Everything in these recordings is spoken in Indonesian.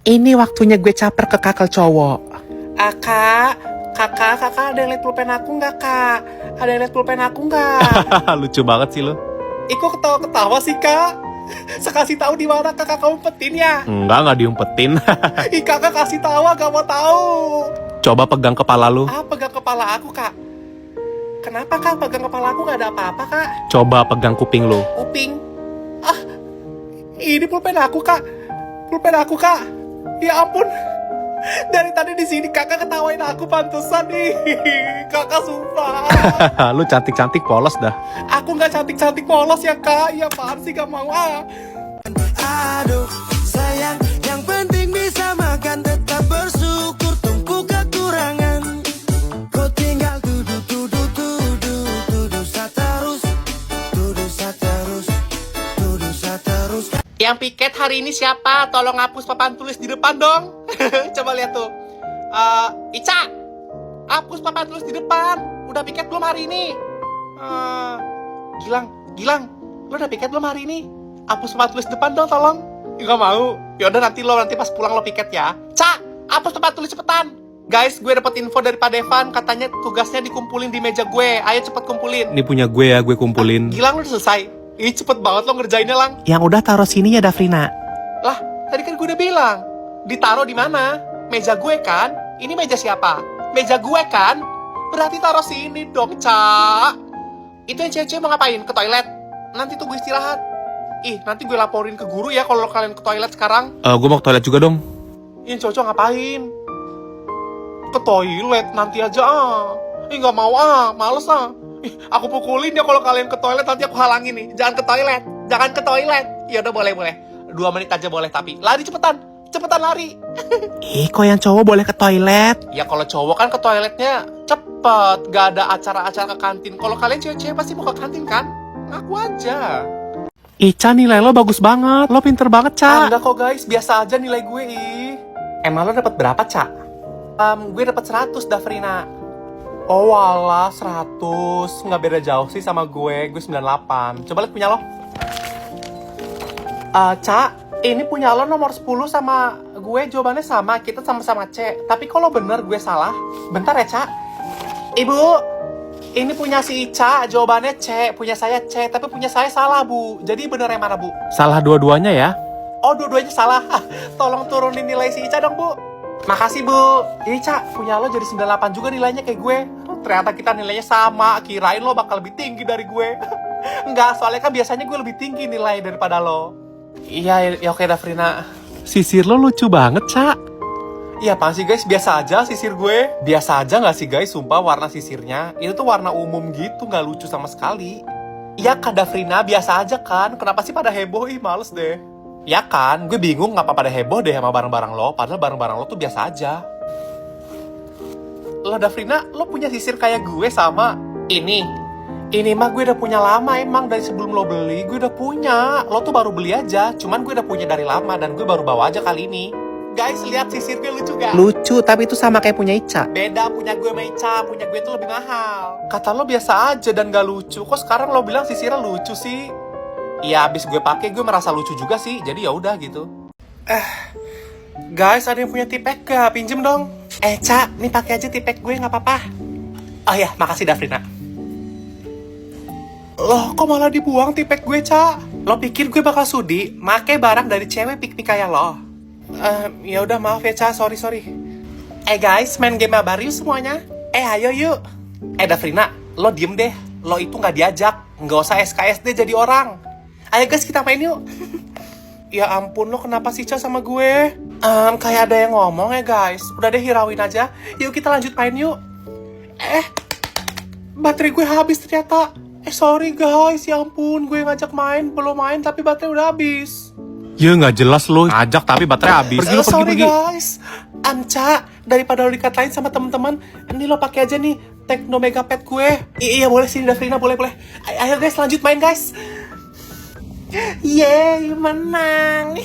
Ini waktunya gue caper ke kakak cowok. Kakak, ada yang liat pulpen aku nggak, Kak? Ada yang liat pulpen aku nggak? Lucu banget sih lo. Kok ketawa-ketawa sih, Kak? Sekasih tahu di mana kakak kamu umpetin ya? Nggak diumpetin. Kakak kasih tahu, gak mau tahu. Coba pegang kepala lu. Pegang kepala aku, Kak. Kenapa, Kak? Pegang kepala aku gak ada apa-apa, Kak. Coba pegang kuping lu. Kuping. Ini pulpen aku, Kak. Pulpen aku, Kak. Ya ampun. Dari tadi di sini kakak ketawain aku, pantesan nih. Kakak sumpah. Lu cantik-cantik polos dah. Aku nggak cantik-cantik polos ya, Kak. Ya apaan sih, gak mau Aduh, sayang, yang penting bisa makan, tetap bersyukur, tumpu kekurangan. Kau tinggal tuduh saterus. Yang piket hari ini siapa? Tolong hapus papan tulis di depan dong. Coba lihat tuh. Ica, hapus papan tulis di depan. Udah piket belum hari ini? Gilang, lo udah piket belum hari ini? Hapus papan tulis depan dong, tolong. Gak mau. Yaudah nanti pas pulang lo piket ya. Ca, hapus papan tulis cepetan. Guys, gue dapet info dari Pak Devan, katanya tugasnya dikumpulin di meja gue. Ayo cepet kumpulin. Ini punya gue ya, gue kumpulin. Gilang, lo udah selesai? Ih, cepet banget lo ngerjainnya, Lang. Yang udah taruh sini ya, Dafrina. Lah, tadi kan gue udah bilang. Ditaruh di mana? Meja gue kan? Ini meja siapa? Meja gue kan? Berarti taruh sini dong, Ca. Itu yang cewek-cewek mau ngapain? Ke toilet? Nanti tunggu istirahat. Ih, nanti gue laporin ke guru ya kalau kalian ke toilet sekarang. Gue mau ke toilet juga dong. Ini cowok ngapain? Ke toilet nanti aja Ih, gak mau males Ih, aku pukulin ya kalau kalian ke toilet, nanti aku halangin nih. Jangan ke toilet. Ya udah, boleh. 2 menit aja boleh, tapi lari cepetan lari. Kok yang cowok boleh ke toilet? Ya kalau cowok kan ke toiletnya cepet, gak ada acara-acara ke kantin. Kalau kalian cewek-cewek pasti mau ke kantin kan? Ngaku aja. Ica, nilai lo bagus banget. Lo pinter banget, Ca. Enggak kok guys, biasa aja nilai gue. Emang lo dapat berapa, Ca? Gue dapat 100, Dafrina. Oh walah, 100. Nggak beda jauh sih sama gue 98. Coba lihat punya lo. Ca, ini punya lo nomor 10 sama gue jawabannya sama. Kita sama-sama C. Tapi kalau bener gue salah. Bentar ya, Ca. Ibu, ini punya si Ica, jawabannya C. Punya saya C, tapi punya saya salah, Bu. Jadi bener yang mana, Bu? Salah dua-duanya ya. Oh, dua-duanya salah. Tolong turunin nilai si Ica dong, Bu. Makasih, Bu. Ini, Ca, punya lo jadi 98 juga nilainya kayak gue. Ternyata kita nilainya sama. Kirain lo bakal lebih tinggi dari gue. Enggak, soalnya kan biasanya gue lebih tinggi nilai daripada lo. Iya, ya oke, Dafrina. Sisir lo lucu banget, Ca. Iya, apaan sih, guys? Biasa aja sisir gue. Biasa aja nggak sih, guys? Sumpah, warna sisirnya. Itu tuh warna umum gitu, nggak lucu sama sekali. Iya, Kak Dafrina, biasa aja kan? Kenapa sih pada heboh? Ih, males deh. Ya kan, gue bingung ngapa pada heboh deh sama barang-barang lo, padahal barang-barang lo tuh biasa aja. Lo Dafrina, lo punya sisir kayak gue sama ini. Ini mah gue udah punya lama emang, dari sebelum lo beli, gue udah punya. Lo tuh baru beli aja, cuman gue udah punya dari lama dan gue baru bawa aja kali ini. Guys, lihat sisir gue lucu gak? Lucu, tapi itu sama kayak punya Ica. Beda, punya gue sama Ica, punya gue tuh lebih mahal. Kata lo biasa aja dan gak lucu, kok sekarang lo bilang sisirnya lucu sih? Iya, abis gue pakai gue merasa lucu juga sih, jadi ya udah gitu. Guys, ada yang punya tipek gak? Pinjem dong. Ca, nih pakai aja tipek gue, nggak apa-apa. Oh ya, makasih Dafrina. Loh, kok malah dibuang tipek gue, Ca? Lo pikir gue bakal sudi make barang dari cewek pik-pik kayak lo? Ya udah, maaf ya, Ca, sorry. Guys, main game mabar yuk semuanya. Ayo yuk. Dafrina, lo diem deh. Lo itu nggak diajak, nggak usah SKSD jadi orang. Ayo guys, kita main yuk. Ya ampun, lo kenapa sih, Ca, sama gue? Kayak ada yang ngomong ya, guys. Udah deh, hirauin aja. Yuk kita lanjut main yuk. Baterai gue habis ternyata. Sorry guys, ya ampun. Gue ngajak main, belum main tapi baterai udah habis. Ya nggak jelas lo. Ngajak tapi baterai habis. Pergi lo, Sorry pergi. Guys. Ca, daripada lo dikatain sama temen-temen, ini lo pakai aja nih Tecno Megapad gue. Iya boleh sih, Dafrina, boleh. Ayo guys, lanjut main guys. Yeay, menang.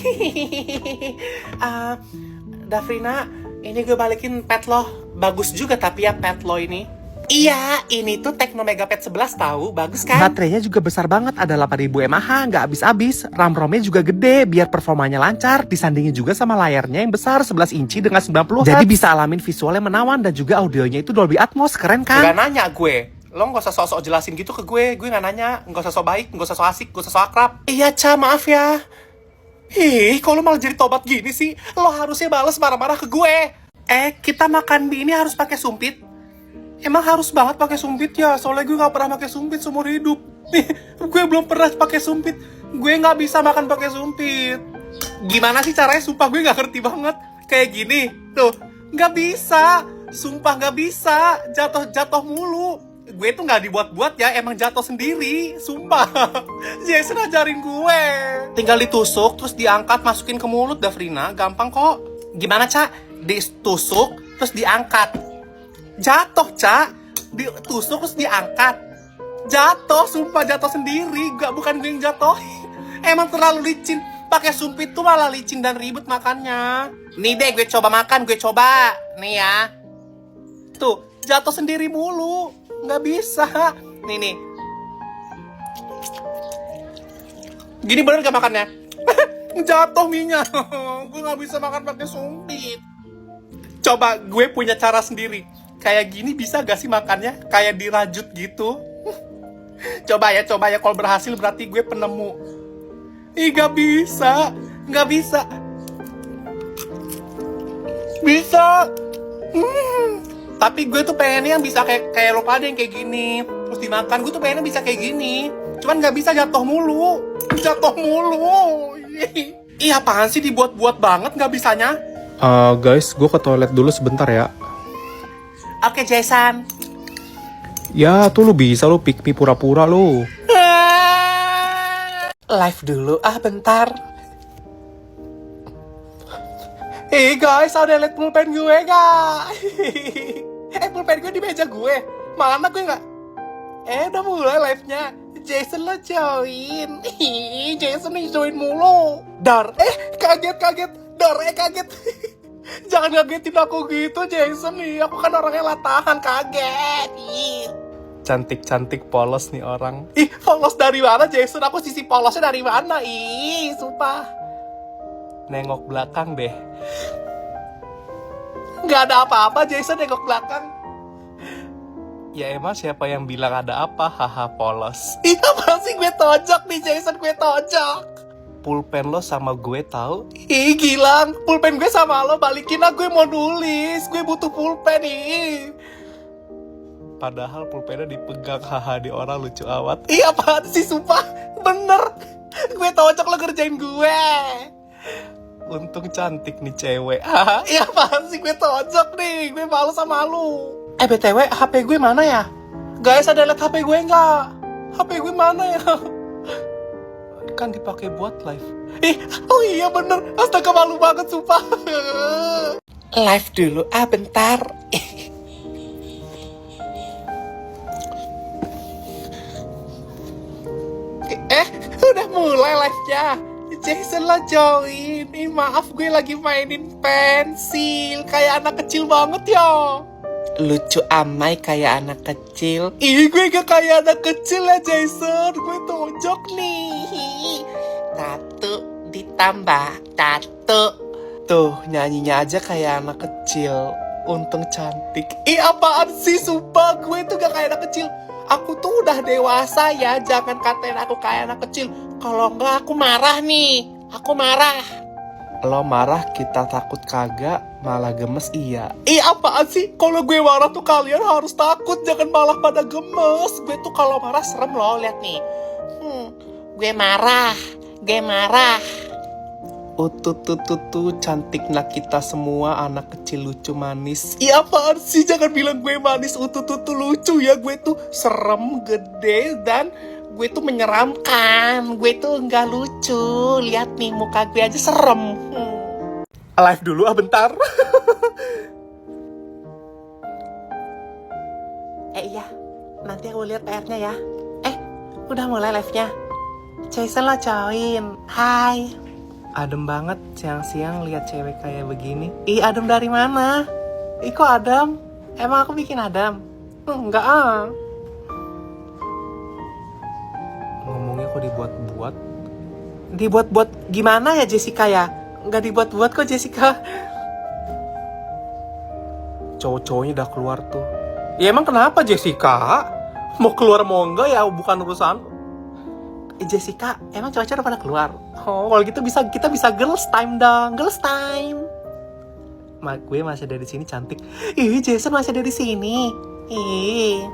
Dafrina, ini gue balikin pet lo. Bagus juga tapi ya pet lo ini. Iya, ini tuh Tecno Megapad 11 tahu, bagus kan? Baterainya juga besar banget, ada 8000 mAh, nggak habis-habis. RAM-ROM-nya juga gede, biar performanya lancar. Disandingin juga sama layarnya yang besar 11 inci dengan 90 Hz. Jadi bisa alamin visualnya menawan dan juga audionya itu Dolby Atmos, keren kan? Gak nanya gue. Lo gak usah sok-sok jelasin gitu ke gue gak nanya. Gak usah sok baik, gak usah sok asik, gak usah sok akrab. Iya, Ca, maaf ya. Kalau malah jadi tobat gini sih, lo harusnya bales marah-marah ke gue. Kita makan mie ini harus pakai sumpit. Emang harus banget pakai sumpit ya? Soalnya gue gak pernah pakai sumpit seumur hidup. Gue belum pernah pakai sumpit. Gue gak bisa makan pakai sumpit. Gimana sih caranya? Sumpah gue gak ngerti banget. Kayak gini, tuh, gak bisa. Sumpah gak bisa. Jatuh mulu. Gue tuh gak dibuat-buat ya, emang jatuh sendiri. Sumpah. Jason ajarin gue. Tinggal ditusuk, terus diangkat, masukin ke mulut, Davrina. Gampang kok. Gimana, Cak? Ditusuk, terus diangkat. Jatuh, Cak. Ditusuk, terus diangkat. Jatuh, sumpah jatuh sendiri. Bukan gue yang jatuh. Emang terlalu licin. Pakai sumpit tuh malah licin dan ribet makannya. Nih deh, gue coba makan, gue coba. Nih ya. Tuh, jatuh sendiri mulu. Nggak bisa. Nih. Gini bener gak makannya? Jatuh minyak. Gue nggak bisa makan pakai sumpit. Coba gue punya cara sendiri. Kayak gini bisa gak sih makannya? Kayak dirajut gitu. Coba ya. Kalau berhasil berarti gue penemu. Gak bisa. Bisa. Tapi gue tuh pengennya yang bisa kayak lo pada yang kayak gini. Terus dimakan, gue tuh pengennya bisa kayak gini. Cuman gak bisa, jatuh mulu. Iya, apaan sih dibuat-buat banget gak bisanya? Guys, gue ke toilet dulu sebentar ya. Oke, Jason. Ya, tuh lu bisa lu pick me pura-pura lu. Live dulu, bentar. Guys, ada liat pulpen gue gak? Pulpen gue di meja gue. Mana gue gak? Udah mulai live-nya. Jason lo join. Jason nih join mulu. Dar, kaget. Dar, kaget. Jangan ngagetin aku gitu, Jason nih. Aku kan orangnya latahan, kaget. Cantik-cantik polos nih orang. Polos dari mana, Jason? Aku sisi polosnya dari mana? Sumpah. Nengok belakang deh. Nggak ada apa-apa, Jason, nengok belakang. Ya emang siapa yang bilang ada apa? Haha, polos. Apa sih, gue tojok nih, Jason, gue tojok. Pulpen lo sama gue tahu? Gilang, pulpen gue sama lo, balikin lah, gue mau nulis. Gue butuh pulpen Padahal pulpennya dipegang, haha, di orang lucu amat. Apaan sih, sumpah. Bener. Gue tojok, lo kerjain gue. Untung cantik nih cewek. Apaan sih, gue tojok nih. Gue malu sama lu. BTW, HP gue mana ya? Guys, ada liat HP gue nggak? HP gue mana ya? Kan dipakai buat live. Oh iya bener. Astaga, malu banget, sumpah. Live dulu, bentar. Udah mulai live-nya. Jason lah join. Maaf, gue lagi mainin pensil. Kayak anak kecil banget ya. Lucu amai kayak anak kecil. Gue gak kayak anak kecil ya, Jason. Gue tojok nih. Tato ditambah tato. Tuh, nyanyinya aja kayak anak kecil. Untung cantik. Apaan sih, sumpah. Gue tuh gak kayak anak kecil. Aku tuh udah dewasa ya. Jangan katain aku kayak anak kecil. Kalau enggak, aku marah nih. Aku marah. Lo marah kita takut kagak, malah gemes iya. Apaan sih? Kalau gue marah tuh kalian harus takut, jangan malah pada gemes. Gue tuh kalau marah serem loh, lihat nih. Gue marah. Cantik nak kita semua, anak kecil lucu manis. Apaan sih? Jangan bilang gue manis, lucu ya. Gue tuh serem, gede, dan gue tuh menyeramkan. Gue tuh nggak lucu. Lihat nih, muka gue aja serem. Live dulu, bentar. Iya, nanti aku lihat PR-nya ya. Udah mulai live-nya. Jason lah join. Hai. Adem banget siang-siang lihat cewek kayak begini. Adem dari mana? Kok adem? Emang aku bikin adem? Enggak ah. Ngomongnya kok dibuat-buat. Dibuat-buat gimana ya Jessica ya? Enggak dibuat-buat kok Jessica. Cowok-cowoknya udah keluar tuh. Ya emang kenapa Jessica? Mau keluar mau enggak ya bukan urusan. Jessica, emang cowok-cowok udah pada keluar? Oh, kalau gitu kita bisa girls time dong, girls time. Gue masih ada di sini cantik. Ih, Jason masih ada di sini. Ih,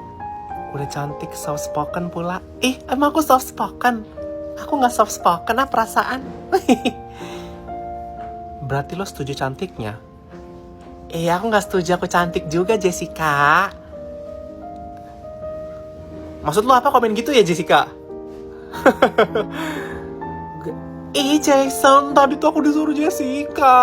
Udah cantik, soft spoken pula. emang aku soft spoken? Aku nggak soft spoken ah perasaan. Berarti lo setuju cantiknya? Aku nggak setuju aku cantik juga Jessica. Maksud lo apa komen gitu ya, Jessica? Jason, tadi tuh aku disuruh Jessica.